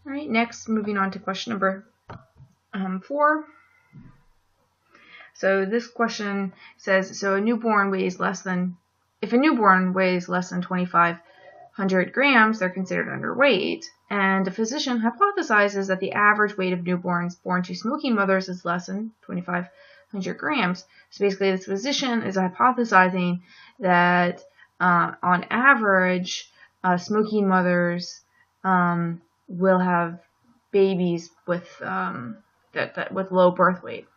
All right, next, moving on to question number 4. So this question says, if a newborn weighs less than 2,500 grams, they're considered underweight. And a physician hypothesizes that the average weight of newborns born to smoking mothers is less than 2,500 grams. So basically, this physician is hypothesizing that on average, smoking mothers will have babies with with low birth weight.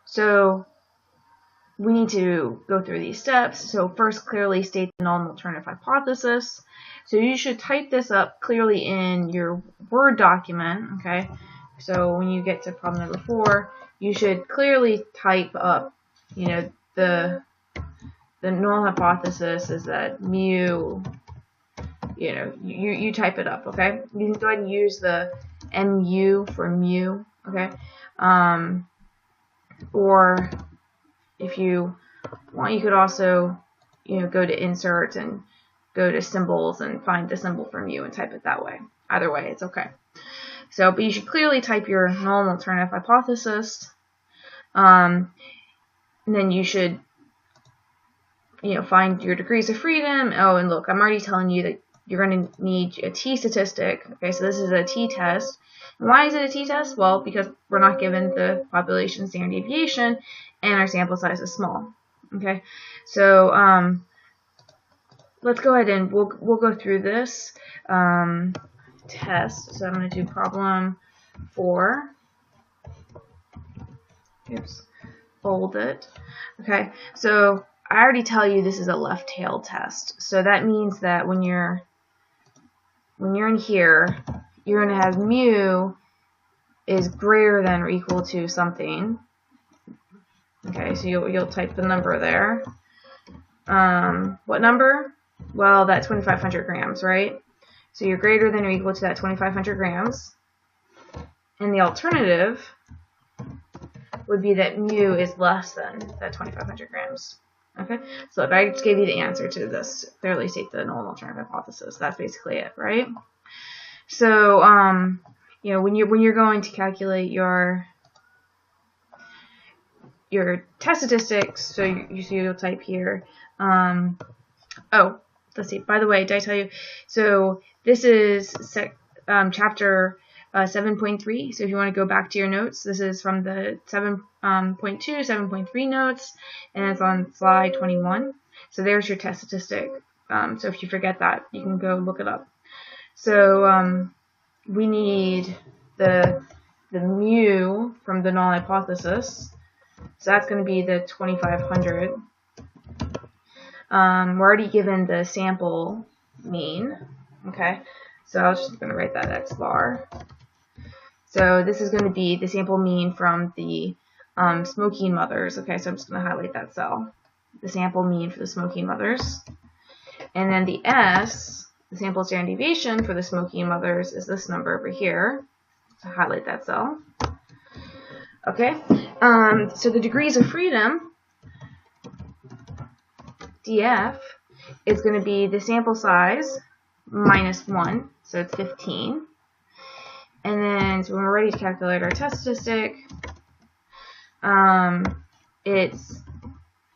So we need to go through these steps. So first, clearly state the null and alternative hypothesis. So you should type this up clearly in your Word document, okay? So when you get to problem number 4, you should clearly type up, the null hypothesis is that mu, you type it up, okay? You can go ahead and use the mu for mu, okay? Or if you want, you could also, go to insert and go to symbols and find the symbol for mu and type it that way. Either way, it's okay. So, but you should clearly type your null and alternative hypothesis. And then you should, find your degrees of freedom. Oh, and look, I'm already telling you that you're going to need a t-statistic. Okay, so this is a t-test. And why is it a t-test? Well, because we're not given the population standard deviation, and our sample size is small. Okay, so let's go ahead and we'll go through this test. So I'm going to do problem 4. Oops, bold it. Okay, so I already tell you this is a left-tailed test. So that means that when you're in here, you're going to have mu is greater than or equal to something. Okay, so you'll type the number there. What number? Well, that 2,500 grams, right? So you're greater than or equal to that 2,500 grams. And the alternative would be that mu is less than that 2,500 grams. Okay, so if I just gave you the answer to this, clearly state the null and alternative hypothesis. That's basically it, right? So, when you're going to calculate your test statistics, so you'll type here. Oh, let's see. By the way, did I tell you? So this is chapter 7.3. So if you want to go back to your notes, this is from the 7.2, 7.3 notes, and it's on slide 21. So there's your test statistic. So if you forget that, you can go look it up. So we need the mu from the null hypothesis. So that's going to be the 2,500. We're already given the sample mean. Okay, so I was just going to write that x bar. So this is going to be the sample mean from the smoking mothers. Okay, so I'm just going to highlight that cell. The sample mean for the smoking mothers. And then the S, the sample standard deviation for the smoking mothers, is this number over here. So highlight that cell. Okay, so the degrees of freedom, df, is going to be the sample size minus 1, so it's 15. And then, so when we're ready to calculate our test statistic, it's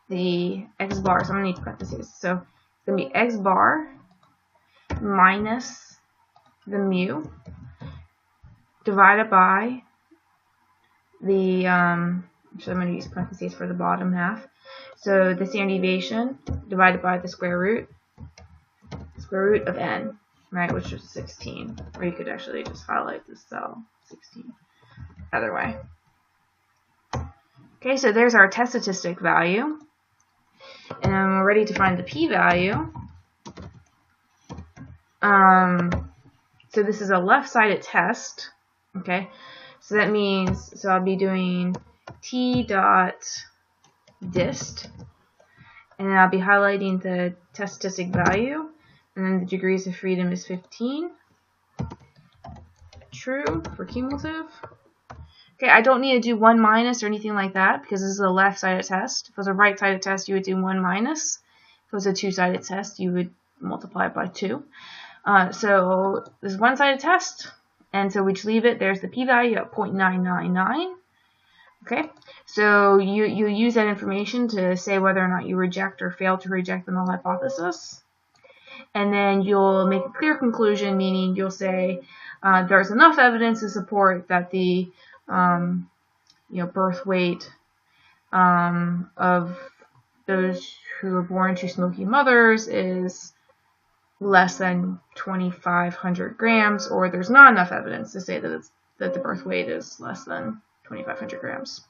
the x bar, so I'm going to need parentheses. So it's going to be x bar minus the mu divided by the, so I'm going to use parentheses for the bottom half. So the standard deviation divided by the square root of n, right, which is 16. Or you could actually just highlight this cell, 16. Either way. Okay, so there's our test statistic value. And then we're ready to find the p-value. So this is a left-sided test. Okay, so that means, so I'll be doing t dot dist, and then I'll be highlighting the test statistic value, and then the degrees of freedom is 15. True for cumulative. Okay, I don't need to do 1 minus or anything like that because this is a left-sided test. If it was a right-sided test, you would do 1 minus. If it was a two-sided test, you would multiply it by 2. So this is one-sided test. And so we just leave it. There's the p-value at 0.999. Okay, so you use that information to say whether or not you reject or fail to reject the null hypothesis. And then you'll make a clear conclusion, meaning you'll say there's enough evidence to support that the birth weight of those who are born to smoking mothers is less than 2,500 grams, or there's not enough evidence to say that the birth weight is less than 2,500 grams.